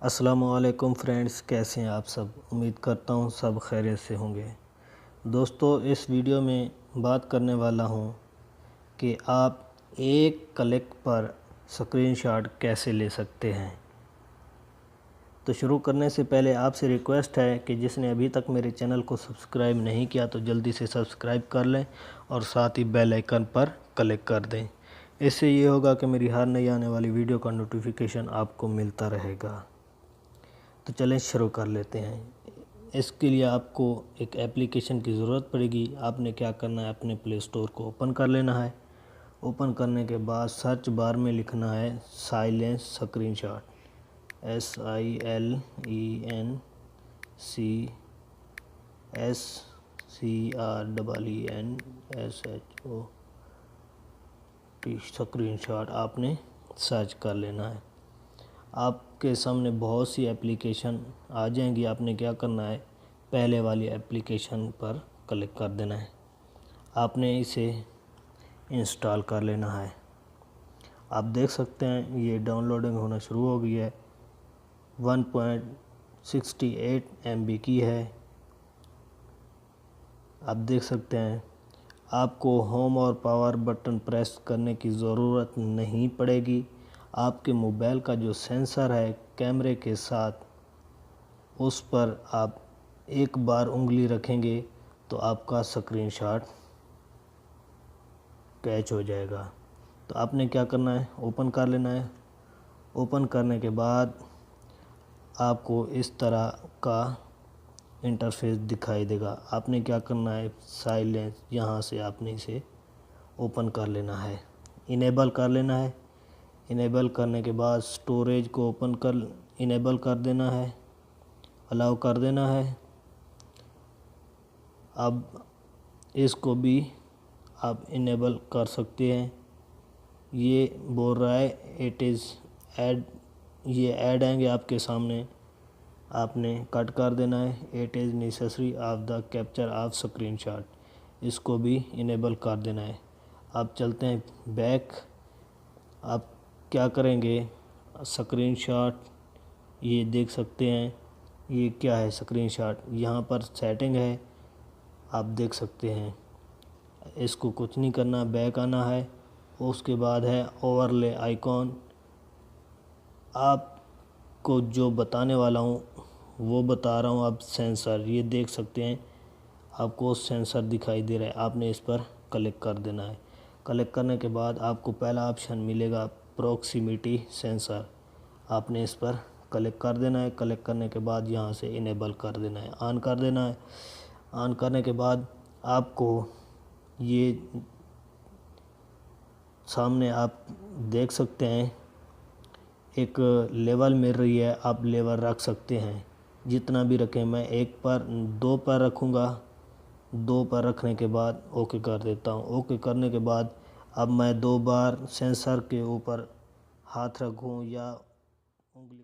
अस्सलामुअलैकुम फ्रेंड्स, कैसे हैं आप सब। उम्मीद करता हूँ सब खैरियत से होंगे। दोस्तों, इस वीडियो में बात करने वाला हूँ कि आप एक क्लिक पर स्क्रीनशॉट कैसे ले सकते हैं। तो शुरू करने से पहले आपसे रिक्वेस्ट है कि जिसने अभी तक मेरे चैनल को सब्सक्राइब नहीं किया तो जल्दी से सब्सक्राइब कर लें और साथ ही बेल आइकन पर क्लिक कर दें। इससे ये होगा कि मेरी हर नई आने वाली वीडियो का नोटिफिकेशन आपको मिलता रहेगा। तो चलें शुरू कर लेते हैं। इसके लिए आपको एक एप्लीकेशन की ज़रूरत पड़ेगी। आपने क्या करना है, अपने प्ले स्टोर को ओपन कर लेना है। ओपन करने के बाद सर्च बार में लिखना है साइलेंस स्क्रीनशॉट, SILENCSCREENSHOT स्क्रीनशॉट आपने सर्च कर लेना है। आपके सामने बहुत सी एप्लीकेशन आ जाएंगी। आपने क्या करना है, पहले वाली एप्लीकेशन पर क्लिक कर देना है। आपने इसे इंस्टॉल कर लेना है। आप देख सकते हैं ये डाउनलोडिंग होना शुरू हो गई है। 1.68 MB की है। आप देख सकते हैं आपको होम और पावर बटन प्रेस करने की ज़रूरत नहीं पड़ेगी। आपके मोबाइल का जो सेंसर है कैमरे के साथ, उस पर आप एक बार उंगली रखेंगे तो आपका स्क्रीनशॉट कैच हो जाएगा। तो आपने क्या करना है, ओपन कर लेना है। ओपन करने के बाद आपको इस तरह का इंटरफेस दिखाई देगा। आपने क्या करना है, साइलेंस यहाँ से आपने इसे ओपन कर लेना है, इनेबल कर लेना है। इनेबल करने के बाद स्टोरेज को इनेबल कर देना है, अलाउ कर देना है। अब इसको भी आप इनेबल कर सकते हैं। ये बोल रहा है इट इज़ ऐड, ये ऐड आएंगे आपके सामने, आपने कट कर देना है। It is necessary of the capture of screenshot, इसको भी इनेबल कर देना है। आप चलते हैं बैक। आप क्या करेंगे, स्क्रीनशॉट ये देख सकते हैं, ये क्या है स्क्रीनशॉट, यहाँ पर सेटिंग है, आप देख सकते हैं। इसको कुछ नहीं करना, बैक आना है। उसके बाद है ओवरले आइकॉन। आपको जो बताने वाला हूँ वो बता रहा हूँ। अब सेंसर ये देख सकते हैं, आपको सेंसर दिखाई दे रहा है, आपने इस पर क्लिक कर देना है। क्लिक करने के बाद आपको पहला ऑप्शन मिलेगा प्रॉक्सिमिटी सेंसर, आपने इस पर क्लिक कर देना है। क्लिक करने के बाद यहाँ से इनेबल कर देना है, ऑन कर देना है। ऑन करने के बाद आपको ये सामने आप देख सकते हैं एक लेवल मिल रही है, आप लेवल रख सकते हैं जितना भी रखें। मैं एक पर 2 पर रखूँगा। 2 पर रखने के बाद ओके कर देता हूँ। ओके करने के बाद अब मैं 2 बार सेंसर के ऊपर हाथ रखूँ या उंगली